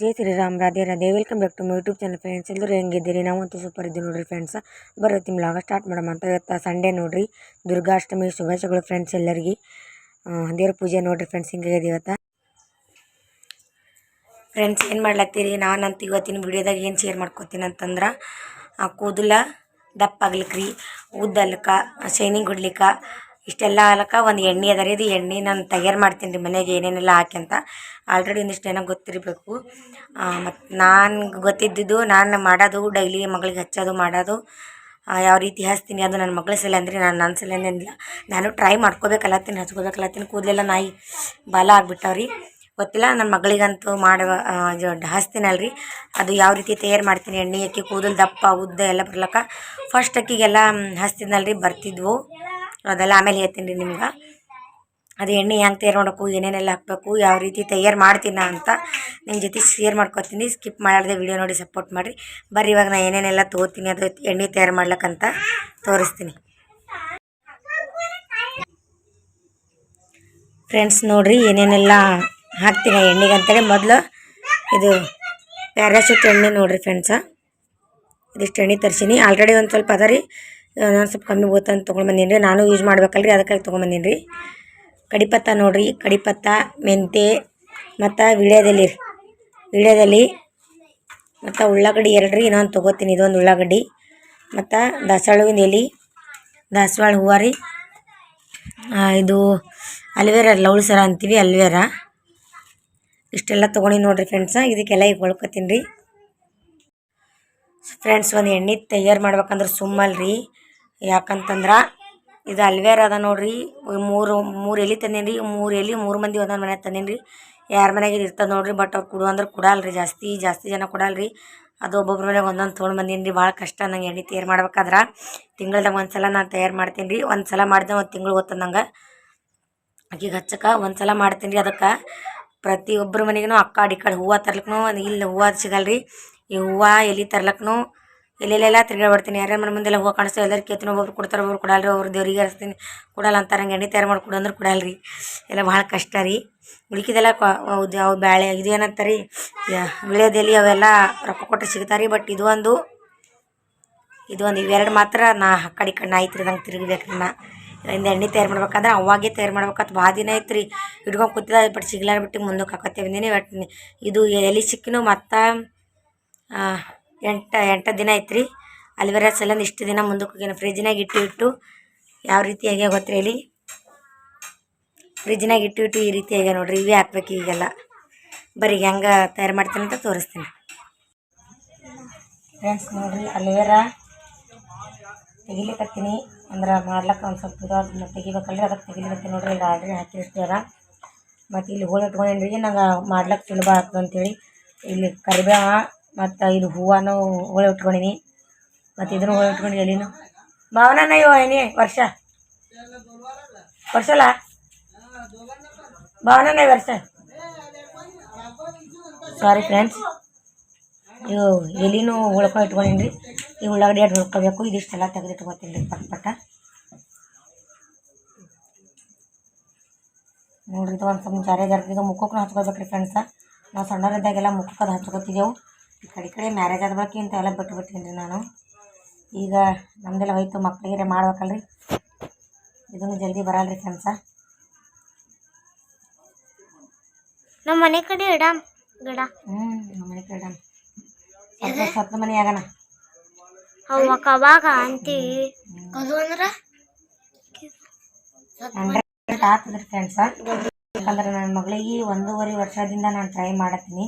Jai Shriram, Radhe Radhe. Welcome back to my YouTube channel friends. ಎಲ್ಲರೂ ಹೆಂಗಿದ್ದೀರಿ? ನಾವಂತೂ ಸೂಪರ್ ಇದ್ದೀವಿ ನೋಡ್ರಿ ಫ್ರೆಂಡ್ಸ್. ಬರೋ ತಿಂಗಳಾಗ ಸ್ಟಾರ್ಟ್ ಮಾಡೋಣ ಅಂತ. ಇವತ್ತು ಸಂಡೇ ನೋಡ್ರಿ, ದುರ್ಗಾಷ್ಟಮಿ ಶುಭಾಶಯಗಳು ಫ್ರೆಂಡ್ಸ್ ಎಲ್ಲರಿಗೆ. ದೇವ್ರ ಪೂಜೆ ನೋಡ್ರಿ ಫ್ರೆಂಡ್ಸ್, ಹಿಂಗಾಗಿದೆ ಇವತ್ತು. ಫ್ರೆಂಡ್ಸ್ ಏನು ಮಾಡ್ಲತ್ತೀರಿ? ನಾನಂತ ಇವತ್ತಿನ ವಿಡಿಯೋದಾಗ ಏನು ಶೇರ್ ಮಾಡ್ಕೋತೀನಿ ಅಂತಂದ್ರೆ, ಕೂದಲ ದಪ್ಪ ಆಗ್ಲಿಕ್ರಿ, ಉದ್ದಲ್ಕ, ಶೈನಿಂಗ್ ಹೊಡ್ಲಿಕ್ಕ, ಇಷ್ಟೆಲ್ಲ ಆಗ್ಲಕ್ಕ ಒಂದು ಎಣ್ಣೆ ಅದ ರೀ. ಇದು ಎಣ್ಣೆ ನಾನು ತಯಾರು ಮಾಡ್ತೀನಿ ರೀ ಮನೆಗೆ, ಏನೇನೆಲ್ಲ ಹಾಕಿ ಅಂತ. ಆಲ್ರೆಡಿ ಒಂದಿಷ್ಟು ಏನೋ ಗೊತ್ತಿರಬೇಕು. ಮತ್ತು ನಾನು ಗೊತ್ತಿದ್ದಿದ್ದು, ನಾನು ಮಾಡೋದು ಡೈಲಿ ಮಗಳಿಗೆ ಹಚ್ಚೋದು ಮಾಡೋದು, ಯಾವ ರೀತಿ ಹಚ್ತೀನಿ ಅದು ನನ್ನ ಮಗಳ ಸಲ ಅಂದರೆ ನನ್ನ ಸಲನೇನಿಲ್ಲ. ನಾನು ಟ್ರೈ ಮಾಡ್ಕೋಬೇಕಲ್ಲತ್ತೀನಿ, ಹಚ್ಕೋಬೇಕಲ್ಲತ್ತೀನಿ. ಕೂದಲೆಲ್ಲ ನಾಯಿ ಬಾಲ ಆಗಿಬಿಟ್ಟವ್ರಿ. ಗೊತ್ತಿಲ್ಲ, ನನ್ನ ಮಗಳಿಗಂತೂ ಮಾಡುವ ಹಚ್ತೀನಲ್ರಿ, ಅದು ಯಾವ ರೀತಿ ತಯಾರು ಮಾಡ್ತೀನಿ. ಎಣ್ಣೆ ಅಕ್ಕಿ ಕೂದಲು ದಪ್ಪ ಉದ್ದ ಎಲ್ಲ ಬರ್ಲಕ್ಕ ಫಸ್ಟ್ ಅಕ್ಕಿಗೆಲ್ಲ ಹಚ್ತಿದ್ನಲ್ರಿ, ಬರ್ತಿದ್ವು ಅದೆಲ್ಲ. ಆಮೇಲೆ ಹೇಳ್ತೀನಿ ರೀ ನಿಮ್ಗೆ ಅದು ಎಣ್ಣೆ ಹೆಂಗೆ ತಯಾರು ಮಾಡಬೇಕು, ಏನೇನೆಲ್ಲ ಹಾಕಬೇಕು, ಯಾವ ರೀತಿ ತಯಾರು ಮಾಡ್ತೀನಿ ಅಂತ ನಿಮ್ಮ ಜೊತೆ ಶೇರ್ ಮಾಡ್ಕೊತೀನಿ. ಸ್ಕಿಪ್ ಮಾಡಾರ್ದೆ ವಿಡಿಯೋ ನೋಡಿ ಸಪೋರ್ಟ್ ಮಾಡಿರಿ. ಬರ್ರಿ ಇವಾಗ ನಾನು ಏನೇನೆಲ್ಲ ತೊಗೋತೀನಿ ಅದು ಎಣ್ಣೆ ತಯಾರು ಮಾಡ್ಲಿಕ್ಕಂತ ತೋರಿಸ್ತೀನಿ ಫ್ರೆಂಡ್ಸ್. ನೋಡಿರಿ ಏನೇನೆಲ್ಲ ಹಾಕ್ತೀನಿ ಎಣ್ಣೆಗೆ ಅಂತೇಳಿ. ಮೊದಲು ಇದು ಪ್ಯಾರಾಶೂಟ್ ಎಣ್ಣೆ ನೋಡಿರಿ ಫ್ರೆಂಡ್ಸ, ಇದಿಷ್ಟು ಎಣ್ಣೆ ತರಿಸೀನಿ. ಆಲ್ರೆಡಿ ಒಂದು ಸ್ವಲ್ಪ ಅದ ರೀ, ನಾನು ಸ್ವಲ್ಪ ಕಮ್ಮಿ ಅಂತ ತೊಗೊಂಡ್ಬಂದೀನಿ ರೀ. ನಾನು ಯೂಸ್ ಮಾಡ್ಬೇಕಲ್ರಿ, ಅದಕ್ಕಾಗಿ ತೊಗೊಂಬಂದೀನಿ ರೀ. ಕಡಿಪತ್ತ ನೋಡಿರಿ, ಕಡಿಪತ್ತ, ಮೆಂತೆ ಮತ್ತು ವೀಳ್ಯದೆಲೆ ಮತ್ತು ಉಳ್ಳಾಗಡ್ಡಿ ಎರಡು ರೀ. ಇನ್ನೊಂದು ತೊಗೋತೀನಿ, ಇದೊಂದು ಉಳ್ಳಾಗಡ್ಡಿ ಮತ್ತು ದಾಸವಾಳವಿನ ಎಲೆ, ದಾಸವಾಳ ಹೂವು ರೀ. ಇದು ಅಲ್ವೇರ, ಲೌಳು ಸರ ಅಂತೀವಿ, ಅಲ್ವೇರ. ಇಷ್ಟೆಲ್ಲ ತೊಗೊಂಡು ನೋಡಿರಿ ಫ್ರೆಂಡ್ಸ. ಇದಕ್ಕೆಲ್ಲ ಈಗ ಹೊಳ್ಕೊತೀನಿ ರೀ ಫ್ರೆಂಡ್ಸ್. ಒಂದು ಎಣ್ಣೆ ತಯಾರು ಮಾಡ್ಬೇಕಂದ್ರೆ ಸುಮ್ಮಲ್ರಿ, ಯಾಕಂತಂದ್ರೆ ಇದು ಅಲ್ವೇರ ಅದ ನೋಡ್ರಿ. ಮೂರು ಎಲೆ ತಂದೀನಿ ರೀ. 3 ಮಂದಿ ಒಂದೊಂದು ಮನೆ ತಂದೀನಿ ರೀ. ಯಾರ ಮನೆಗೆ ಇರ್ತದೆ ನೋಡ್ರಿ, ಬಟ್ ಅವ್ರು ಕೊಡು ಅಂದ್ರೆ ಕೊಡಲ್ರಿ, ಜಾಸ್ತಿ ಜನ ಕೊಡಲ್ರಿ. ಅದು ಒಬ್ಬೊಬ್ರ ಮನೆಗೆ ಒಂದೊಂದು ತೊಗೊಂಡು ಬಂದೀನಿ ರೀ. ಭಾಳ ಕಷ್ಟ ನಂಗೆ ಎಣ್ಣೆ ತಯಾರು ಮಾಡ್ಬೇಕಾದ್ರೆ. ತಿಂಗಳ್ದಾಗ ಒಂದು ಸಲ ನಾನು ತಯಾರು ಮಾಡ್ತೀನಿ ರೀ. ಒಂದು ಸಲ ಮಾಡಿದೆ ಒಂದು ತಿಂಗಳು ಗೊತ್ತದ ನಂಗೆ ಆಕಿಗೆ ಹಚ್ಚಕ್ಕೆ. ಒಂದು ಸಲ ಮಾಡ್ತೀನಿ ರೀ. ಅದಕ್ಕೆ ಪ್ರತಿಯೊಬ್ಬರ ಮನೆಗೂ ಆ ಕಡೆ ಹೂವು ತರ್ಲಿಕ್ಕೂ ಇಲ್ಲಿ ಹೂವು ಸಿಗಲ್ರಿ. ಈ ಹೂವು ಎಲೆ ತರ್ಲಕ್ಕೂ ಎಲ್ಲೆಲ್ಲೆಲ್ಲ ತಿರ್ಗಾಡ್ಬಿಡ್ತೀನಿ. ಯಾರ್ಯಾರ ಮನೆ ಮುಂದೆಲ್ಲ ಹೂವು ಕಾಣಿಸ್ತಾ ಎಲ್ಲರೂ ಕೇಳ್ತೀನಿ. ಒಬ್ಬೊಬ್ರು ಕೊಡ್ತಾರೆ, ಒಬ್ಬರು ಕೊಡಲ್ರಿ. ಒಬ್ರು ದೇವ್ರಿಗೆ ಹರಿಸ್ತೀನಿ, ಕೊಡಲ್ಲ ಅಂತಾರೆ. ಹಂಗೆ ಎಣ್ಣೆ ತಯಾರು ಮಾಡಿಕೊಡು ಅಂದ್ರೆ ಕೊಡಲ್ರಿ. ಎಲ್ಲ ಭಾಳ ಕಷ್ಟ ರೀ. ಉಳ್ಕಿದೆಲ್ಲ ಅವು ಬ್ಯಾಳೆ ಇದು ಏನಂತಾರೆ ರೀ, ವೀಳ್ಯದೆಲೆ ಅವೆಲ್ಲ ರೊಕ್ಕ ಕೊಟ್ಟರೆ ಸಿಗ್ತಾರೆ ರೀ. ಬಟ್ ಇದೊಂದು ಇವೆರಡು ಮಾತ್ರ ನಾ ಆ ಕಡೆ ಐತ್ರಿ, ನಂಗೆ ತಿರುಗಬೇಕ್ರಿ. ನಾ ಇಂದ ಎಣ್ಣೆ ತಯಾರು ಮಾಡ್ಬೇಕಂದ್ರೆ ಅವಾಗೇ ತಯಾರು ಮಾಡ್ಬೇಕಂತ ಭಾಳ ದಿನ ಐತ್ರಿ. ಇಟ್ಕೊಂಡು ಕೂತಿದ್ದ, ಬಟ್ ಸಿಗ್ಲಾರ್ಬಿಟ್ಟು ಮುಂದಕ್ಕೆ ಹಾಕೋತೇವೆ ಬಂದೀನಿ. ಬಟ್ ಇದು ಎಲೆ ಸಿಕ್ಕಿನೂ ಮತ್ತು 8 ದಿನ ಐತ್ರಿ. ಅಲ್ವೇರ ಸಲಂದು ಇಷ್ಟು ದಿನ ಮುಂದಕ್ಕೆ ಹೋಗ್ಯಾನ. ಫ್ರಿಜ್ನಾಗ ಇಟ್ಟು ಯಾವ ರೀತಿ ಆಗ್ಯಾವ ಗೊತ್ತ್ರಿ, ಎಲೆ ಫ್ರಿಜ್ನಾಗ ಇಟ್ಟು ಈ ರೀತಿ ಆಗ್ಯಾವ ನೋಡ್ರಿ. ಇವೇ ಹಾಕ್ಬೇಕು ಈಗೆಲ್ಲ. ಬರೀ ಹೆಂಗೆ ತಯಾರು ಮಾಡ್ತೀನಿ ಅಂತ ತೋರಿಸ್ತೀನಿ ಫ್ರೆಂಡ್ಸ್. ನೋಡಿರಿ ಅಲ್ವೇರ ತೆಗಿಲಿಕತ್ತೀನಿ, ಅಂದ್ರೆ ಮಾಡ್ಲಿಕ್ಕೆ ಒಂದು ಸ್ವಲ್ಪ ಇದಾದ ತೆಗಿಬೇಕಲ್ರಿ, ಅದಕ್ಕೆ ತೆಗಿಲಿಕತ್ತೀನಿ ನೋಡ್ರಿ. ಇಲ್ಲಿ ಆಲ್ರೆಡಿ ಹಾಕಿರ್ತೀರ. ಮತ್ತು ಇಲ್ಲಿ ಹೋಳಿ ಇಟ್ಕೊಂಡೇನಿ ರೀ, ನಂಗೆ ಮಾಡ್ಲಿಕ್ಕೆ ಸುಲಭ ಆಗ್ತದೆ ಅಂತೇಳಿ. ಇಲ್ಲಿ ಕರಿಬೇವ ಮತ್ತು ಇದು ಹೂವನೂ ಹೋಳಿ ಇಟ್ಕೊಂಡೀನಿ. ಮತ್ತು ಇದನ್ನು ಹೋಳಿ ಇಟ್ಕೊಂಡು ಎಲೆನೂ ಭಾವನ ಇವ ಏನೇ ವರ್ಷಲ್ಲ ಭಾವನ ವರ್ಷ. ಸಾರಿ ಫ್ರೆಂಡ್ಸ್, ಇವು ಎಲೆನೂ ಉಳ್ಕೊಂಡು ಇಟ್ಕೊಂಡೀನಿ ರೀ. ಈ ಉಳ್ಳಾಗಡ್ಡಿ ಅಷ್ಟು ಹುಳ್ಕೋಬೇಕು. ಇದಿಷ್ಟೆಲ್ಲ ತೆಗೆದು ಇಟ್ಕೊತೀನಿ ರೀ ಪಟ್ಟ ನೋಡ್ರಿ. ಇದು ಒಂದು ಸ್ವಲ್ಪ ಜಾರಿಗೆ ಮುಖಕ್ಕೂ ಹಚ್ಕೋಬೇಕು ರೀ ಫ್ರೆಂಡ್ಸ. ನಾವು ಸಣ್ಣವರಿದ್ದಾಗೆಲ್ಲ ಮುಖಕ್ಕೆ ಅದು ಹಚ್ಕೋತಿದ್ದೆವು. ಈ ಕಡೆ ಮ್ಯಾರೇಜ್ ಆದ ಬಳಕೆ ಇಂಥವೆಲ್ಲ ಬಿಟ್ಬಿಡ್ತೀನಿ ರೀ ನಾನು. ಈಗ ನಮ್ಮದೆಲ್ಲ ಹೋಯ್ತು, ಮಕ್ಕಳಿಗೆ ಮಾಡ್ಬೇಕಲ್ರಿ. ಇದನ್ನು ಜಲ್ದಿ ಬರಲ್ರಿ ಫ್ರೆಂಡ್ಸ. ನಮ್ಮ ಮನೆ ಕಡೆ ಇಡಮ್ ಗಿಡ. ನಮ್ಮ ಮನೆ ಕಡೆ ಇಡಮ್. ಸತ್ತ ಮನೆ ಆಗೋಣ ಅವಾಗ ಅಂತೀವಿ. ಅದು ಅಂದ್ರೆ ಆಗ್ತದ್ರಿ ಫ್ರೆಂಡ್ಸ. ಯಾಕಂದ್ರೆ ನನ್ನ ಮಗಳಿಗೆ 1.5 ವರ್ಷದಿಂದ ನಾನು ಟ್ರೈ ಮಾಡತ್ತೀನಿ.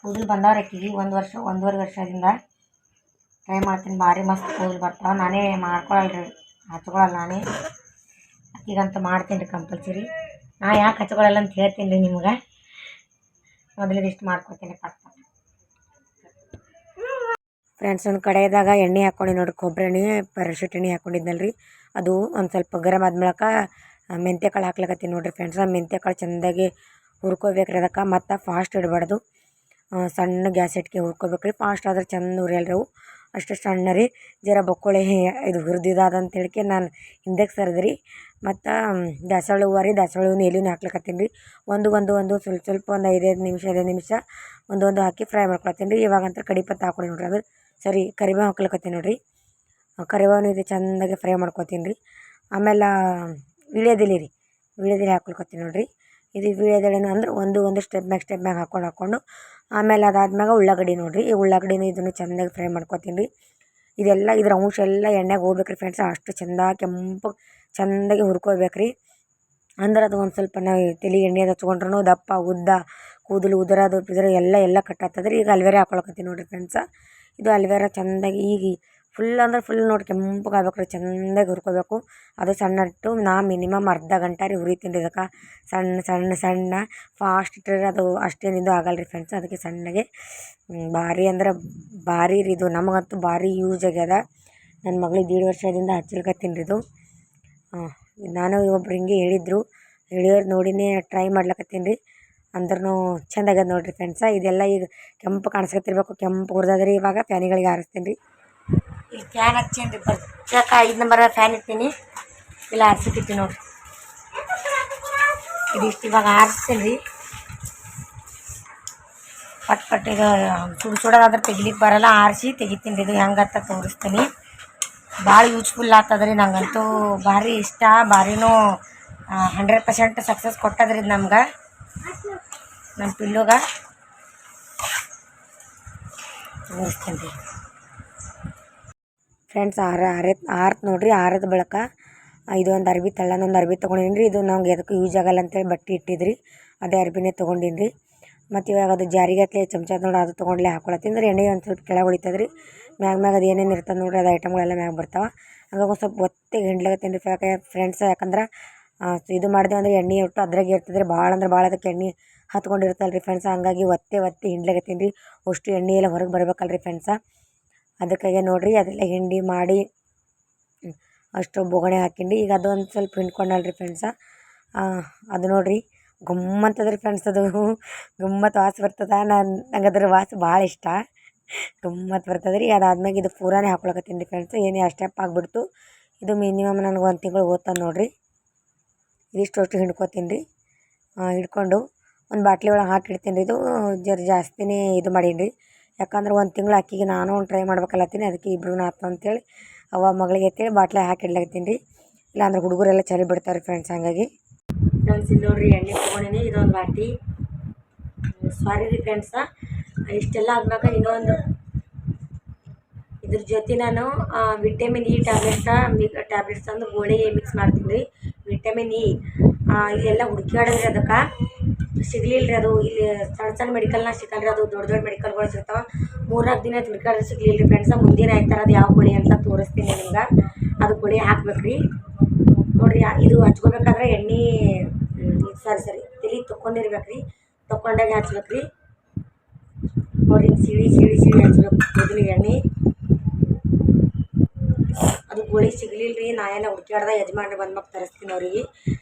ಕೂದಲು ಬಂದವ್ರ ಆಕಿಗೆ 1.5 ವರ್ಷದಿಂದ ಟ್ರೈ ಮಾಡ್ತೀನಿ. ಭಾರಿ ಮಸ್ತ್ ಕೂದಲು ಬರ್ತಾವೆ. ನಾನೇ ಮಾಡ್ಕೊಳಲ್ರಿ, ಹಚ್ಕೊಳಲ್ಲ ನಾನೇ. ಆಕಿಗಂತೂ ಮಾಡ್ತೀನಿ ರೀ ಕಂಪಲ್ಸರಿ. ನಾ ಯಾಕೆ ಹಚ್ಕೊಳಲ್ಲ ಅಂತ ಹೇಳ್ತೀನಿ ರೀ ನಿಮ್ಗೆ. ಮೊದಲಿದಿಷ್ಟು ಮಾಡ್ಕೊತೀನಿ ಪಟ್ಟ ಫ್ರೆಂಡ್ಸ್. ಒಂದು ಕಡೆಯದಾಗ ಎಣ್ಣೆ ಹಾಕ್ಕೊಂಡು ನೋಡ್ರಿ, ಕೊಬ್ಬರಿ ಎಣ್ಣೆ, ಪ್ಯಾರಾಶೂಟ್ ಎಣ್ಣೆ ಹಾಕ್ಕೊಂಡಿದ್ನಲ್ರಿ. ಅದು ಒಂದು ಸ್ವಲ್ಪ ಗರಮ್ ಆದ್ಮೇಳಕ ಮೆಂತ್ಯ ಕಾಳು ಹಾಕ್ಲಕತ್ತೀನಿ ನೋಡ್ರಿ ಫ್ರೆಂಡ್ಸ. ಮೆಂತ್ಯ ಕಾಳು ಚೆಂದಾಗಿ ಹುರ್ಕೋಬೇಕ್ರಿ. ಅದಕ್ಕೆ ಮತ್ತು ಫಾಸ್ಟ್ ಇಡಬಾರ್ದು, ಸಣ್ಣ ಗ್ಯಾಸ್ ಇಟ್ಕೆ ಹುರ್ಕೋಬೇಕ್ರಿ. ಫಾಸ್ಟ್ ಆದ್ರೆ ಚೆಂದ ಉರಿಯಲ್ರಿ ಅವು. ಅಷ್ಟು ಸಣ್ಣ ರೀ. ಜರ ಬೊಕ್ಕುಳಿ ಇದು ಹುರಿದಿದ್ದಾದ ಅಂತೇಳಿಕೆ ನಾನು ಹಿಂದಕ್ಕೆ ಸರಿದ್ರಿ. ಮತ್ತು ದಾಸವಾಳ ಹೂವು ರೀ, ದಾಸವಾಳ ಹೂವಿನ ಎಲೆನೂ ಹಾಕ್ಲಿಕತ್ತೀನಿ ರೀ. ಒಂದು ಸ್ವಲ್ಪ ಒಂದು 5 ನಿಮಿಷ ಒಂದು ಹಾಕಿ ಫ್ರೈ ಮಾಡ್ಕೊಳತ್ತೀನಿ ರೀ. ಇವಾಗಂತ ಕಡಿಪತ್ತ ಹಾಕ್ಕೊಂಡು ನೋಡ್ರಿ, ಅದು ಸರಿ ಕರಿಬೇವು ಹಾಕ್ಲಿಕತ್ತೀನಿ ನೋಡಿರಿ. ಕರಿಬೇವನ್ನ ಇದು ಚೆಂದಾಗಿ ಫ್ರೈ ಮಾಡ್ಕೊತೀನಿ ರೀ. ಆಮೇಲೆ ವೀಳ್ಯದೆಲೆ ರೀ, ವೀಳ್ಯದೆಲೆ ಹಾಕ್ಲಿಕತ್ತೀನಿ ನೋಡಿರಿ. ಇದು ವೀಳ್ಯದೆಲೆನೂ ಅಂದ್ರೆ ಒಂದು ಸ್ಟೆಪ್ ಮ್ಯಾಗ ಹಾಕ್ಕೊಂಡು ಆಮೇಲೆ ಅದಾದ್ಮ್ಯಾಗ ಉಳ್ಳಾಗಡ್ಡಿ ನೋಡಿರಿ. ಈ ಉಳ್ಳಾಗಡ್ಡಿನ ಇದನ್ನು ಚೆಂದಾಗಿ ಫ್ರೈ ಮಾಡ್ಕೊತೀನಿ ರೀ. ಇದೆಲ್ಲ ಇದ್ರ ಅಂಶ ಎಲ್ಲ ಎಣ್ಣೆಗೆ ಹೋಗ್ಬೇಕು ರೀ ಫ್ರೆಂಡ್ಸ್. ಅಷ್ಟು ಚೆಂದ ಕೆಂಪು ಚೆಂದಾಗಿ ಹುರ್ಕೋಬೇಕು ರೀ. ಅಂದ್ರೆ ಅದು ಒಂದು ಸ್ವಲ್ಪ ನಾವು ತಲೆ ಎಣ್ಣೆ ಹಚ್ಕೊಂಡ್ರೂ ದಪ್ಪ ಉದ್ದ ಕೂದಲು ಉದುರೋದು ಎಲ್ಲ ಕಟ್ ಆಗ್ತದೆ ರೀ. ಈಗ ಅಲ್ವೇರ ಹಾಕ್ಕೊಳಕತ್ತೀನಿ ನೋಡಿರಿ ಫ್ರೆಂಡ್ಸ. ಇದು ಅಲ್ವೇರ ಚೆಂದಾಗಿ ಈಗ ಫುಲ್ ನೋಡಿ ಕೆಂಪಗೆ ಆಗ್ಬೇಕು ರೀ, ಚೆಂದಾಗಿ ಹುರ್ಕೋಬೇಕು. ಅದು ಸಣ್ಣ ಇಟ್ಟು ನಾ ಮಿನಿಮಮ್ ಅರ್ಧ ಗಂಟೆ ರೀ ಹುರಿತೀನಿ ರೀ. ಇದಕ್ಕೆ ಸಣ್ಣ ಫಾಸ್ಟ್ ಇಟ್ಟರೆ ಅದು ಅಷ್ಟೇನು ಇದು ಆಗಲ್ಲ ರೀ ಫ್ರೆಂಡ್ಸ್. ಅದಕ್ಕೆ ಸಣ್ಣಗೆ ಭಾರಿ ಅಂದ್ರೆ ಭಾರಿ ರೀ ಇದು. ನಮಗಂತೂ ಭಾರಿ ಯೂಸ್ ಆಗ್ಯದ. ನನ್ನ ಮಗಳಿಗೆ 1.5 ವರ್ಷದಿಂದ ಹಚ್ಚಲ್ಕತ್ತೀನಿ ರೀ ಇದು. ನಾನು ಒಬ್ರು ಹಿಂಗೆ ಹೇಳಿಯೋರು ನೋಡಿನೇ ಟ್ರೈ ಮಾಡ್ಲಕತ್ತೀನಿ ರೀ. ಅಂದ್ರೂ ಚೆಂದ ಆಗ್ಯದ ನೋಡಿರಿ ಫ್ರೆಂಡ್ಸ. ಇದೆಲ್ಲ ಈಗ ಕೆಂಪು ಕಾಣಿಸ್ಕೊತಿರ್ಬೇಕು. ಕೆಂಪು ಹುರಿದದ್ರಿ. ಇವಾಗ ಫ್ಯಾನಿಗಳಿಗೆ ಆರಿಸ್ತೀನಿ ರೀ. ಇಲ್ಲಿ ಫ್ಯಾನ್ ಹಚ್ಚೀನಿ ರೀ. ಬರ್ಚಾಕ 5 ನಂಬರ್ ಫ್ಯಾನ್ ಇರ್ತೀನಿ, ಇಲ್ಲ ಆರಿಸಿಟ್ಟಿರ್ತೀನಿ ನೋಡಿರಿ. ಇದಿಷ್ಟು ಇವಾಗ ಆರಿಸ್ತೀನಿ ರೀ. ಪಟ್ ಇದು ಸುಡೋದಾದ್ರೆ ತೆಗಿಲಿಕ್ಕೆ ಬರೋಲ್ಲ, ಆರಿಸಿ ತೆಗಿತೀನಿ ರೀ. ಇದು ಹೆಂಗತ್ತ ತೋರಿಸ್ತೀನಿ. ಭಾಳ ಯೂಸ್ಫುಲ್ ಆಗ್ತದ್ರಿ. ನಂಗಂತೂ ಭಾರಿ ಇಷ್ಟ. ಭಾರಿನೂ 100% ಸಕ್ಸಸ್ ಕೊಟ್ಟದ್ರಿ ಇದು ನಮ್ಗೆ, ನಮ್ಮ ಪಿಲ್ಲುಗೆ. ತೋರಿಸ್ತೀನಿ ರೀ ಫ್ರೆಂಡ್ಸ್. ಆರತ್ ನೋಡಿರಿ. ಆರದ ಬಳಿಕ ಇದೊಂದು ಅರ್ಬಿ ತೆಳ್ಳನೊಂದು ಅರ್ಬಿ ತೊಗೊಂಡಿನಿ ರೀ. ಇದು ನಮ್ಗೆ ಎದಕ್ಕೂ ಯೂಸ್ ಆಗಲ್ಲ ಅಂತೇಳಿ ಬಟ್ಟೆ ಇಟ್ಟಿದ್ರಿ, ಅದೇ ಅರ್ಬಿನೇ ತೊಗೊಂಡಿನಿ ರೀ. ಮತ್ತು ಇವಾಗ ಅದು ಜಾರಿಗೆ ಹತ್ಲೆ ಚಮಚದ ನೋಡಿ ಅದು ತೊಗೊಂಡ್ಲೆ ಹಾಕೊಳತ್ತೀನಿ ರೀ. ಎಣ್ಣೆ ಒಂದು ಸ್ವಲ್ಪ ಕೆಳಗೆ ಉಳಿತದೆ ರೀ. ಮ್ಯಾಗ ಅದು ಏನೇನು ಇರ್ತದೆ ನೋಡಿರಿ, ಅದು ಐಟಮ್ಗಳೆಲ್ಲ ಮ್ಯಾಗ ಬರ್ತಾವೆ. ಹಂಗಾಗಿ ಒಂದು ಸ್ವಲ್ಪ ಒತ್ತಿಗೆ ಹಿಂಡ್ಲಕತ್ತೀನಿ ರೀ ಫ್ರೆಂಡ್ಸ್. ಯಾಕಂದ್ರೆ ಇದು ಮಾಡಿದೆ ಅಂದ್ರೆ ಎಣ್ಣೆ ಒಟ್ಟು ಅದ್ರಾಗೆ ಇರ್ತದೆ ರೀ. ಭಾಳ ಅಂದ್ರೆ ಭಾಳ ಅದಕ್ಕೆ ಎಣ್ಣೆ ಹತ್ಕೊಂಡಿರ್ತಲ್ಲ ರೀ ಫ್ರೆಂಡ್ಸ. ಹಂಗಾಗಿ ಒತ್ತಿ ಹಿಂಡ್ಲಕತ್ತೀನಿ ರೀ. ಅಷ್ಟು ಎಣ್ಣೆ ಎಲ್ಲ ಹೊರಗೆ ಬರ್ಬೇಕಲ್ಲ ರೀ ಫ್ರೆಂಡ್ಸ. ಅದಕ್ಕಾಗೆ ನೋಡಿರಿ ಅದೆಲ್ಲ ಹಿಂಡಿ ಮಾಡಿ ಅಷ್ಟು ಬೊಗಣೆ ಹಾಕಿಂಡಿ. ಈಗ ಅದೊಂದು ಸ್ವಲ್ಪ ಹಿಂಡ್ಕೊಂಡಲ್ರಿ ಫ್ರೆಂಡ್ಸ. ಅದು ನೋಡಿರಿ ಗಮ್ಮತ್ತದ ರೀ ಫ್ರೆಂಡ್ಸ್. ಅದು ಗಮ್ಮತ್ತು ವಾಸ ಬರ್ತದೆ. ನಂಗೆ ಅದ್ರ ವಾಸ ಭಾಳ ಇಷ್ಟ, ಗಮ್ಮತ್ತು ಬರ್ತದೆ ರೀ. ಅದಾದ್ಮೇಲೆ ಇದು ಪೂರಾನೇ ಹಾಕ್ಕೊಳಕತ್ತೀನಿ ರೀ ಫ್ರೆಂಡ್ಸ್. ಏನೇ ಸ್ಟೆಪ್ ಆಗಿಬಿಡ್ತು. ಇದು ಮಿನಿಮಮ್ ನನಗೆ 1 ತಿಂಗಳು ಓದ್ತದೆ ನೋಡಿರಿ. ಇದಿಷ್ಟು ಹಿಂಡ್ಕೊತೀನಿ ರೀ. ಹಿಡ್ಕೊಂಡು ಒಂದು ಬಾಟ್ಲಿ ಒಳಗೆ ಹಾಕಿಡ್ತೀನಿ ರೀ. ಇದು ಜಾಸ್ತಿನೇ ಇದು ಮಾಡೀನಿ ರೀ. ಯಾಕಂದ್ರೆ 1 ತಿಂಗಳು ಅಕ್ಕಿಗೆ ನಾನು ಟ್ರೈ ಮಾಡ್ಬೇಕಲ್ಲತ್ತೀನಿ. ಅದಕ್ಕೆ ಇಬ್ರು ಆಯ್ತು ಅಂತೇಳಿ ಮಗಳಿಗೆ ಅಂತೇಳಿ ಬಾಟ್ಲಿ ಹಾಕಿಡ್ಲಕತ್ತೀನಿ ರೀ. ಇಲ್ಲಾಂದ್ರೆ ಹುಡುಗರೆಲ್ಲ ಚಳಿ ಬಿಡ್ತಾರೆ ಫ್ರೆಂಡ್ಸ್. ಹಂಗಾಗಿ ಫ್ರೆಂಡ್ಸ್ ಇಲ್ಲಿ ನೋಡಿರಿ ಎಣ್ಣೆ ತೊಗೊಂಡಿನಿ. ಇದೊಂದು ಬಾಟಿ. ಸಾರಿ ರೀ ಫ್ರೆಂಡ್ಸ. ಇಷ್ಟೆಲ್ಲ ಆದ್ಮ್ಯಾಗ ಇನ್ನೊಂದು ಇದ್ರ ಜೊತೆ ನಾನು ವಿಟಮಿನ್ ಇ ಟ್ಯಾಬ್ಲೆಟ್ಸ್ ಅಂದು ಗೋಳಿ ಮಿಕ್ಸ್ ಮಾಡ್ತೀನಿ ರೀ. ವಿಟಮಿನ್ ಇ ಇಲ್ಲೆಲ್ಲ ಹುಡುಕ್ಯಾಡಿದ್ರಿ, ಅದಕ್ಕೆ ಸಿಗಲಿಲ್ಲ ರೀ. ಅದು ಇಲ್ಲಿ ಸಣ್ಣ ಮೆಡಿಕಲ್ನಾಗ ಸಿಗಲ್ಲ ರೀ. ಅದು ದೊಡ್ಡ ಮೆಡಿಕಲ್ಗಳು ಸಿಗ್ತಾವೆ. 3-4 ದಿನ ಹುಡುಕ್ಯಾಡ್ರೆ ಸಿಗಲಿಲ್ಲ ರೀ ಫ್ರೆಂಡ್ಸ. ಮುಂದಿನ ಆಯ್ತಾರೆ ಅದು ಯಾವ ಗೋಳಿ ಅಂತ ತೋರಿಸ್ತೀನಿ ನಿಮ್ಗೆ. ಅದು ಗೋಳಿ ಹಾಕ್ಬೇಕು ರೀ. ನೋಡಿರಿ ಇದು ಹಚ್ಕೋಬೇಕಾದ್ರೆ ಎಣ್ಣೆ ಸರಿ ತಲೆ ತೊಗೊಂಡಿರ್ಬೇಕು ರೀ. ತೊಗೊಂಡಾಗ ಹಚ್ಬೇಕು ರೀ. ನೋಡಿ ಸಿಡಿ ಹಚ್ಬೇಕು ಮೊದಲಿಗೆ ಎಣ್ಣೆ. ಅದು ಗೋಳಿ ಸಿಗಲಿಲ್ಲ ರೀ. ನಾ ಎಲ್ಲ ಹುಡುಕ್ಯಾಡ್ದೆ. ಯಜಮಾನ್ರಿ ಬಂದ್ಮಗೆ ತರಿಸ್ತೀನಿ ಅವ್ರಿಗೆ.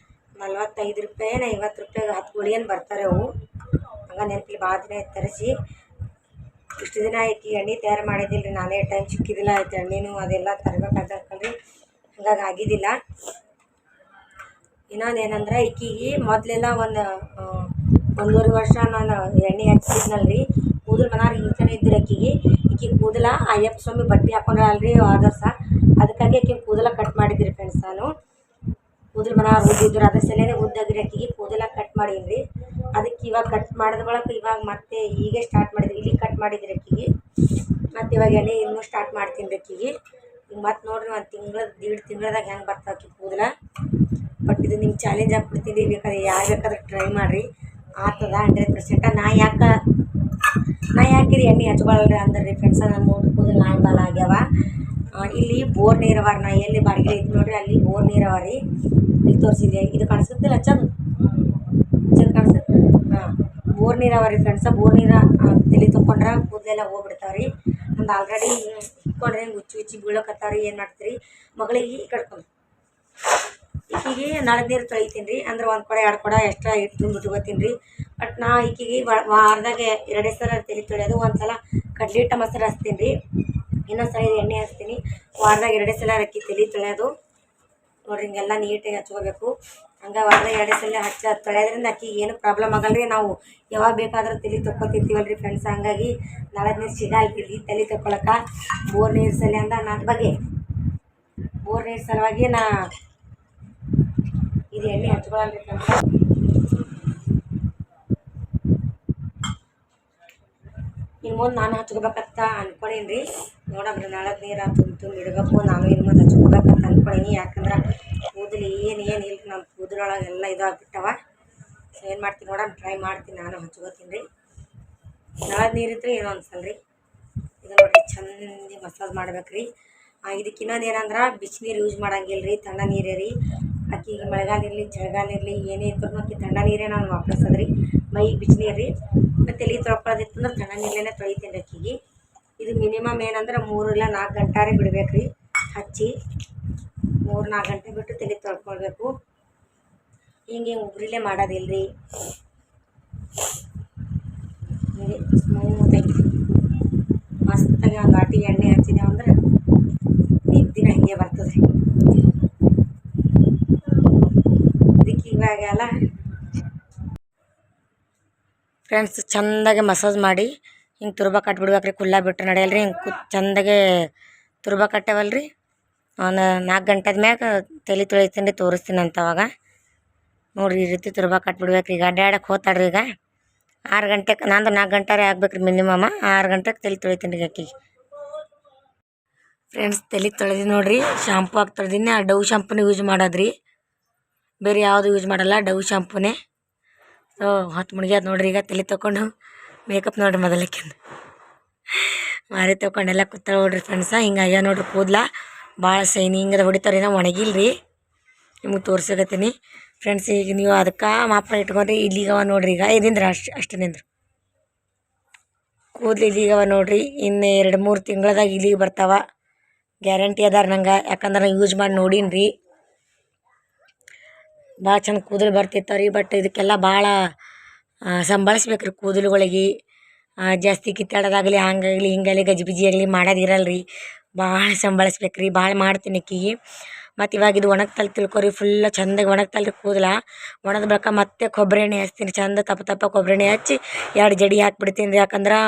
45 ರೂಪಾಯಿ 50 ರೂಪಾಯಿಗೆ 10 ಗೋಳಿ ಏನು ಬರ್ತಾರೆ ಅವು. ಹಂಗೆ ನೆನಪಿಲ್ಲ. ಭಾಳ ದಿನ ತರಿಸಿ ಇಷ್ಟು ದಿನ ಆಯ್ತು ಎಣ್ಣೆ ತಯಾರು ಮಾಡಿದ್ದಿಲ್ಲ ರೀ. ನಾನೇ ಟೈಮ್ ಸಿಕ್ಕಿದ್ದಿಲ್ಲ. ಆಯ್ತು ಎಣ್ಣೆನೂ ಅದೆಲ್ಲ ತರಬೇಕಾಗ್ತಲ್ರಿ. ಹಂಗಾಗಿ ಆಗಿದ್ದಿಲ್ಲ. ಇನ್ನೊಂದು ಏನಂದ್ರೆ ಈಕಿಗೆ ಮೊದಲೆಲ್ಲ 1.5 ವರ್ಷ ನಾನು ಎಣ್ಣೆ ಹಚ್ಚಿದ್ನಲ್ಲ ರೀ. ಕೂದಲು ಮನಾರು ಹಿಂಸನೆ ಇದ್ದಿರ ಈಕಿಗೆ ಕೂದಲ ಅಯ್ಯಪ್ಪ ಸ್ವಾಮಿ ಬಟ್ಟೆ ಹಾಕೊಂಡ್ರಲ್ರಿ ಆದರ್ಸ. ಅದಕ್ಕಾಗಿ ಆಕೆ ಕೂದಲ ಕಟ್ ಮಾಡಿದ್ರಿ ಫ್ರೆಂಡ್ಸ್. ನಾನು ಕೂದಲು ಮನಾರು ಉದ್ದಿದ್ರು, ಅದ್ರ ಸಲೇ ಉದ್ದಾಗಿರಿ ಆಕಿಗೆ ಕೂದಲ ಕಟ್ ಮಾಡೀನಿ ರೀ. ಅದಕ್ಕೆ ಇವಾಗ ಕಟ್ ಮಾಡಿದ ಬಳಕ ಇವಾಗ ಮತ್ತೆ ಹೀಗೆ ಸ್ಟಾರ್ಟ್ ಮಾಡಿದ್ರಿ. ಇಲ್ಲಿ ಕಟ್ ಮಾಡಿದ್ರಿ ಆಕಿಗೆ. ಮತ್ತು ಇವಾಗ ಎಣ್ಣೆ ಇನ್ನೂ ಸ್ಟಾರ್ಟ್ ಮಾಡ್ತೀನಿ ರೀ ಆಕಿಗೆ. ಈಗ ಮತ್ತೆ ನೋಡಿರಿ 1 ತಿಂಗಳದಾಗ ಹೆಂಗೆ ಬರ್ತಾವೆ ಆಕಿ ಕೂದಲ. ಬಟ್ ಇದು ನಿಮ್ಗೆ ಚಾಲೆಂಜ್ ಆಗ್ಬಿಡ್ತೀನಿ. ಬೇಕಾದ್ರೆ ಯಾರು ಬೇಕಾದ್ರೆ ಟ್ರೈ ಮಾಡಿರಿ, ಆಗ್ತದ 100%. ನಾ ಯಾಕೆ ರೀ ಎಣ್ಣೆ ಹಚ್ಕೊಳ್ಳಲ್ರಿ ಅಂದ್ರೆ ರೀ ಫ್ರೆಂಡ್ಸ, ನಾನು ನೋಡಿ ಕೂದಲು ನಾಯಿ ಬಾಲ ಆಗ್ಯಾವ. ಇಲ್ಲಿ ಬೋರ್ ನೀರು ಅವ. ನಾ ಎಲ್ಲಿ ಬಾಡಿಗೆ ಇದ್ದು ನೋಡಿರಿ ಅಲ್ಲಿ ಬೋರ್ ನೀರು ಅವ ರೀ. ಇಲ್ಲಿ ತೋರಿಸಿದೆ ಇದು ಕಾಣಿಸುತ್ತಿಲ್ಲ ಹಚ್ಚೋದು ಕಾಣಿಸುತ್ತೆ. ಬೋರ್ ನೀರು ಅವ ರೀ ಫ್ರೆಂಡ್ಸ. ಬೋರ್ ನೀರು ತಲೆ ತೊಗೊಂಡ್ರೆ ಕೂದಲೆಲ್ಲ ಹೋಗ್ಬಿಡ್ತಾವೆ ರೀ. ಒಂದು ಆಲ್ರೆಡಿ ಇಟ್ಕೊಂಡ್ರೆ ಹಿಂಗೆ ಹುಚ್ಚಿ ಬೀಳಕತ್ತಾವ ರೀ. ಏನು ಮಾಡ್ತೀರಿ ಮಗಳಿಗೆ ಕಟ್ಕೊಂಡು ಈಕಿಗೆ ನಳದ ನೀರು ತೊಳಿತೀನಿ ರೀ. ಅಂದ್ರೆ 1 ಕೊಡ 2 ಕೊಡ ಎಕ್ಸ್ಟ್ರಾ ಇಟ್ಟು ತುಂಬಿಟ್ಕೋತೀನಿ ರೀ. ಬಟ್ ನಾ ಈಕಿಗೆ ವಾರದಾಗ 2 ಸಲ ತಲೆ ತೊಳೆಯೋದು. 1 ಸಲ ಕಡ್ಲಿ ಹಿಟ್ಟು ಮೊಸರು ಹಚ್ತೀನಿ ರೀ. ಇನ್ನೊಂದು ಸಲ ಇದು ಎಣ್ಣೆ ಹಚ್ತೀನಿ. ವಾರದಾಗ 2 ಸಲ ಅಕ್ಕಿ ತಲೆ ತೊಳೆಯೋದು ನೋಡ್ರಿ. ಹಿಂಗೆಲ್ಲ ನೀಟಾಗಿ ಹಚ್ಕೋಬೇಕು. ಹಂಗೆ ವಾರದಾಗ 2 ಸಲ ತೊಳೆಯೋದ್ರಿಂದ ಅಕ್ಕಿಗೆ ಏನು ಪ್ರಾಬ್ಲಮ್ ಆಗಲ್ಲ ರೀ. ನಾವು ಯಾವಾಗ ಬೇಕಾದ್ರೂ ತಲೆ ತೊಳ್ಕೊತಿರ್ತೀವಲ್ಲ ರೀ ಫ್ರೆಂಡ್ಸ್. ಹಂಗಾಗಿ ನಾಳೆ ನೀರು ಸಿಗಲ್ರಿ ತಲೆ ತೊಳ್ಕೊಳಕ್ಕೆ. ಬೋರ್ ನೀರು ಸಲ ಅಂದ ನನ್ನ ಬಗ್ಗೆ ಬೋರ್ ನೀರು ಸಲುವಾಗಿ ನಾ ಇದು ಎಣ್ಣೆ ಹಚ್ಕೊಳ್ಳಲ್ರಿ ಫ್ರೆಂಡ್ಸ್. ಇನ್ನು ಮುಂದೆ ನಾನು ಹಚ್ಕೋಬೇಕಂತ ಅಂದ್ಕೊಂಡೀನಿ ರೀ. ನೋಡಮ್ರಿ ನಾಳೆ ನೀರು ತುಂಬ ಇಡಬೇಕು. ನಾನು ಇನ್ನು ಮುಂದೆ ಹಚ್ಕೋಬೇಕಂತ ಅಂದ್ಕೊಂಡೀನಿ. ಯಾಕಂದ್ರೆ ಕೂದಲು ಏನಿಲ್ಲ ರೀ ನಮ್ಮ ಕೂದಲೊಳಗೆಲ್ಲ ಇದಾಗ್ಬಿಟ್ಟವ. ಸೊ ಏನು ಮಾಡ್ತೀನಿ ನೋಡಮ್, ಟ್ರೈ ಮಾಡ್ತೀನಿ. ನಾನು ಹಚ್ಕೋತೀನಿ ರೀ. ನಾಳೆ ನೀರಿದ್ರೆ ಏನೋ ಅನ್ಸಲ್ಲ ರೀ. ಇದು ನೋಡಿರಿ ಚಂದ ಮಸಾಜ್ ಮಾಡ್ಬೇಕು ರೀ. ಇದಕ್ಕೆ ಇನ್ನೊಂದು ಏನಂದ್ರೆ ಬಿಸಿನೀರು ಯೂಸ್ ಮಾಡಂಗಿಲ್ಲ ರೀ, ತಣ್ಣ ನೀರೇ ರೀ. ಅಕ್ಕಿಗೆ ಮಳೆಗಾಲ ಇರಲಿ ಚಳಿಗಾಲ ಇರಲಿ ಏನೇ ಇದ್ರೂ ಅಕ್ಕಿ ತಣ್ಣ ನೀರೇ ನಾನು ವಾಪಸ್ಸದು ರೀ. ಮೈಗೆ ಬಿಸಿನೀರು ರೀ. ಮತ್ತು ತಲೆ ತೊಳ್ಕೊಳ್ಳೋದಿತ್ತು ಅಂದ್ರೆ ತಣ್ಣ ನೀರಲ್ಲೇ ತೊಳಿತೀನಿ ರೀ ಅಕ್ಕಿಗೆ. ಇದು ಮಿನಿಮಮ್ ಏನಂದ್ರೆ 3 ಇಲ್ಲ 4 ಗಂಟೆ ಬಿಡ್ಬೇಕು ರೀ ಹಚ್ಚಿ. 3-4 ಗಂಟೆ ಬಿಟ್ಟು ತಲೆ ತೊಳ್ಕೊಳ್ಬೇಕು. ಹಿಂಗೆ ಉಗುರಿಲೇ ಮಾಡೋದಿಲ್ಲ ರೀ. ಹಿಂಗೆ ಸ್ಮೂತಾಗಿ ಮಸ್ತಾಗಿ ಒಂದು ಘಾಟಿ ಎಣ್ಣೆ ಹಚ್ಚಿದೇವು ಅಂದ್ರೆ ನಿದ್ದಿನ ಹಿಂಗೆ ಬರ್ತದೆ ರೀ. ಇದಕ್ಕೆ ಇವಾಗೆಲ್ಲ ಫ್ರೆಂಡ್ಸ್ ಚೆಂದಾಗೆ ಮಸಾಜ್ ಮಾಡಿ ಹಿಂಗೆ ತುರ್ಬ ಕಟ್ಬಿಡ್ಬೇಕು ರೀ. ಕುಲ್ಲ ಬಿಟ್ಟರೆ ನಡೆಯಲ್ಲ ರೀ. ಹಿಂಗೆ ಚೆಂದಾಗೆ ತುರ್ಬ ಕಟ್ಟೇವಲ್ಲ ರೀ. ಒಂದು 4 ಗಂಟೆದ ಮ್ಯಾಗ ತಲೆ ತೊಳಿತೀನಿ ರೀ, ತೋರಿಸ್ತೀನಿ ಅಂತ ಅವಾಗ. ನೋಡಿರಿ ಈ ರೀತಿ ತುರ್ಬ ಕಟ್ಬಿಡ್ಬೇಕು ರೀ. ಈಗ ಅಡ್ಡಾಡಕ್ಕೆ ಹೋಗ್ತಾಳ್ರಿ. ಈಗ 6 ಗಂಟೆಗೆ ನಂದು 4 ಗಂಟೆ ಆಗ್ಬೇಕು ರೀ ಮಿನಿಮಮ್. 6 ಗಂಟೆಗೆ ತಲೆ ತೊಳಿತೀನಿ ರೀ ಅಕ್ಕಿಗೆ. ಫ್ರೆಂಡ್ಸ್ ತಲೆ ತೊಳೆದಿ ನೋಡಿರಿ. ಶಾಂಪು ಹಾಕಿ ತೊಳೆದೀನಿ. ಆ ಡವ್ ಶಾಂಪುನೇ ಯೂಸ್ ಮಾಡೋದು ರೀ, ಬೇರೆ ಯಾವುದು ಯೂಸ್ ಮಾಡಲ್ಲ, ಡವ್ ಶಾಂಪುನೇ. ಸೊ 10 ಮುಳುಗ್ಯಾದ ನೋಡಿರಿ. ಈಗ ತಲೆ ತೊಗೊಂಡು ಮೇಕಪ್ ನೋಡಿರಿ ಮೊದಲಕ್ಕಿಂತ ಮಾರಿ ತೊಗೊಂಡೆಲ್ಲ ಕೂತಾಳೆ ನೋಡಿರಿ ಫ್ರೆಂಡ್ಸ. ಹಿಂಗಾಗ್ಯ ನೋಡಿರಿ ಕೂದಲ ಭಾಳ ಶೈನಿಂಗದ ಹೊಡಿತಾರೆ. ನಾವು ಒಣಗಿಲ್ಲ ರೀ, ನಿಮಗೆ ತೋರ್ಸಕತ್ತೀನಿ ಫ್ರೆಂಡ್ಸ್. ಈಗ ನೀವು ಅದಕ್ಕೆ ಮಾಪ ಇಟ್ಕೊಂಡ್ರಿ. ಇಲ್ಲಿಗವ ನೋಡ್ರಿ. ಈಗ ಇದಿಂದ್ರೆ ಅಷ್ಟೇ ನಿಂದ್ರು ಕೂದಲು ಇಲ್ಲಿಗವ ನೋಡಿರಿ. ಇನ್ನು 2-3 ತಿಂಗಳದಾಗ ಇಲ್ಲಿಗೆ ಬರ್ತಾವ ಗ್ಯಾರಂಟಿ ಅದಾರ ನಂಗೆ. ಯಾಕಂದ್ರೆ ನಾನು ಯೂಸ್ ಮಾಡಿ ನೋಡೀನಿ ರೀ. ಭಾಳ ಚಂದ ಕೂದಲು ಬರ್ತಿರ್ತಾವೆ ರೀ. ಬಟ್ ಇದಕ್ಕೆಲ್ಲ ಭಾಳ ಸಂಭಾಳಿಸ್ಬೇಕು ರೀ ಕೂದಲುಗಳಿಗೆ. ಜಾಸ್ತಿ ಕಿತ್ತಾಡೋದಾಗಲಿ ಹಂಗಾಗಲಿ ಹಿಂಗಾಗಲಿ ಗಜಿಬಿಜಿ ಆಗಲಿ ಮಾಡೋದಿರಲ್ಲ ರೀ. ಭಾಳ ಸಂಭಾಳಿಸ್ಬೇಕು ರೀ. ಭಾಳ ಮಾಡ್ತೀನಿ ಅಕ್ಕಿಗೆ. ಮತ್ತು ಇವಾಗ ಇದು ಒಣಗ್ತಲ್ಲಿ ತಿಳ್ಕೊರಿ. ಫುಲ್ ಚಂದಾಗಿ ಒಣಗ್ತಲ್ಲ ರೀ ಕೂದಲ. ಒಣದ ಬಳಿಕ ಮತ್ತೆ ಕೊಬ್ಬರಿ ಎಣ್ಣೆ ಹಚ್ತೀನಿ. ಚಂದ ತಪ್ಪ ಕೊಬ್ಬರಿ ಎಣ್ಣೆ ಹಚ್ಚಿ 2 ಜಡಿ ಹಾಕ್ಬಿಡ್ತೀನಿ ರೀ. ಯಾಕಂದ್ರೆ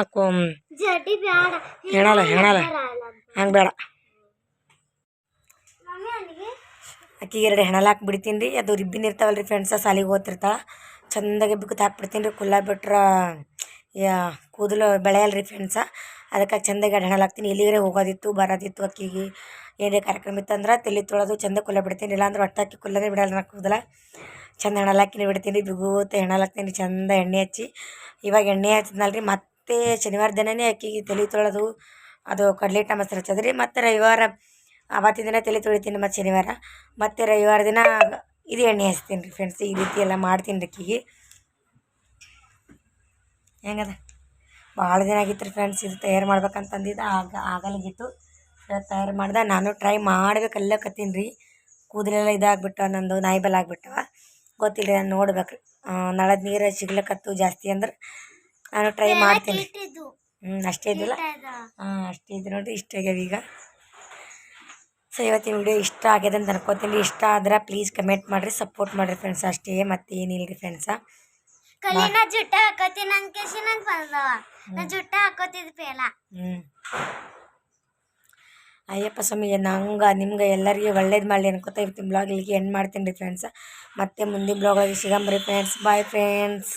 ಹೆಣಲ್ಲ ಹಂಗೆ ಬೇಡ. ಅಕ್ಕಿಗೆ 2 ಹೆಣಲ್ ಹಾಕ್ಬಿಡ್ತೀನಿ ರೀ. ಅದು ರಿಬ್ಬಿನ ಇರ್ತಾವಲ್ಲ ರೀ ಫ್ರೆಂಡ್ಸ, ಸಾಲಿಗೆ ಓದ್ತಿರ್ತಾಳೆ. ಚಂದಾಗಿ ಬಿಕ್ಕುತ್ತೆ ಹಾಕ್ಬಿಡ್ತೀನಿ ರೀ. ಕುಲ್ಲ ಬಿಟ್ರೆ ಕೂದಲು ಬೆಳೆಯಲ್ಲ ರೀ ಫ್ರೆಂಡ್ಸ. ಅದಕ್ಕೆ ಚಂದಾಗಿ 2 ಹೆಣಲ್ ಹಾಕ್ತೀನಿ. ಎಲ್ಲಿಗರೆ ಹೋಗೋದಿತ್ತು ಬರೋದಿತ್ತು ಅಕ್ಕಿಗೆ ಏನೇ ಕಾರ್ಯಕ್ರಮ ಇತ್ತಂದ್ರೆ ತಲೆ ತೊಳೆದು ಚಂದ ಕುಲ್ಲ ಬಿಡ್ತೀನಿ. ಇಲ್ಲಾಂದ್ರೆ ಒಟ್ಟು ಅಕ್ಕಿ ಕುಲ್ಲನೇ ಬಿಡಲ್ಲ ನಾ ಕೂದಲ. ಚಂದ ಹೆಣಲ್ ಹಾಕಿನೇ ಬಿಡ್ತೀನಿ. ಬಿಗುತ್ತ ಹೆಣಲ್ ಹಾಕ್ತೀನಿ ಚಂದ ಎಣ್ಣೆ ಹಚ್ಚಿ. ಇವಾಗ ಎಣ್ಣೆ ಹಚ್ಚಿದ್ನಲ್ಲ ರೀ, ಮತ್ತೆ ಶನಿವಾರ ದಿನವೇ ಅಕ್ಕಿಗೆ ತಲೆ ತೊಳೆದು ಅದು ಕಡಲೆ ಹಿಟ್ಟು ಮೊಸರು ಹಚ್ಚೋದು ರೀ. ಮತ್ತು ರವಿವಾರ ಆವತ್ತಿನ ದಿನ ತಲೆ ತೊಳಿತೀನಿ. ಮತ್ತು ಶನಿವಾರ ಮತ್ತು ರವಿವಾರ ದಿನ ಇದು ಎಣ್ಣೆ ಹಚ್ತೀನಿ ರೀ ಫ್ರೆಂಡ್ಸ್. ಈ ರೀತಿ ಎಲ್ಲ ಮಾಡ್ತೀನಿ ರೀ ಅಕ್ಕಿಗೆ. ಹೆಂಗದ ಭಾಳ ದಿನ ಆಗಿತ್ತು ರೀ ಫ್ರೆಂಡ್ಸ್. ಇದು ತಯಾರು ಮಾಡ್ಬೇಕಂತಂದಿದ್ದು ಆಗಲ್ಗಿತ್ತು. ತಯಾರು ಮಾಡ್ದೆ. ನಾನು ಟ್ರೈ ಮಾಡ್ಬೇಕಲ್ಲ ಕತ್ತೀನಿ ರೀ. ಕೂದಲೆಲ್ಲ ಇದಾಗ್ಬಿಟ್ಟು ನಂದು ನಾಯಿ ಬಲ ಆಗ್ಬಿಟ್ಟವ. ಗೊತ್ತಿಲ್ಲ ನಾನು ನೋಡ್ಬೇಕು ರೀ. ನಾಳದ ನೀರು ಸಿಗ್ಲಕ್ಕತ್ತು ಜಾಸ್ತಿ ಅಂದ್ರೆ ನಾನು ಟ್ರೈ ಮಾಡ್ತೀನಿ. ಅಷ್ಟೇ ಇದ್ದಿಲ್ಲ. ಅಷ್ಟೇ ಇದ್ದು ನೋಡಿರಿ. ಇಷ್ಟ ಆಗ್ಯಾವ ಈಗ. ಸೊ ಇವತ್ತಿನ ವಿಡಿಯೋ ಇಷ್ಟ ಆಗ್ಯದ ಅಂತ ಅನ್ಕೋತೀನಿ ರೀ. ಇಷ್ಟ ಆದ್ರೆ ಪ್ಲೀಸ್ ಕಮೆಂಟ್ ಮಾಡಿರಿ, ಸಪೋರ್ಟ್ ಮಾಡಿರಿ ಫ್ರೆಂಡ್ಸ್. ಅಷ್ಟೇ ಮತ್ತೆ ಏನಿಲ್ಲ ರೀ ಫ್ರೆಂಡ್ಸ. ಜುಟ್ಟ ಹಾಕೋತೀನಿ ಅನ್ಕೇಸಿ ನಂಗೆ ಬಂದವ. ನಾ ಜುಟ್ಟ ಹಾಕೋತಿದ್ ಪೇಲ. ಅಯ್ಯಪ್ಪ ಸ್ವಾಮಿ ನಂಗೆ ನಿಮ್ಗೆ ಎಲ್ಲರಿಗೂ ಒಳ್ಳೇದು ಮಾಡಲಿ ಅನ್ಕೋತಾ ಇವತ್ತಿನ ಬ್ಲಾಗ್ ಇಲ್ಲಿಗೆ ಎಂಡ್ ಮಾಡ್ತೀನಿ ರೀ ಫ್ರೆಂಡ್ಸ. ಮತ್ತೆ ಮುಂದಿನ ಬ್ಲಾಗಾಗಿ ಸಿಗಂಬ್ರಿ ಫ್ರೆಂಡ್ಸ್. Bye friends.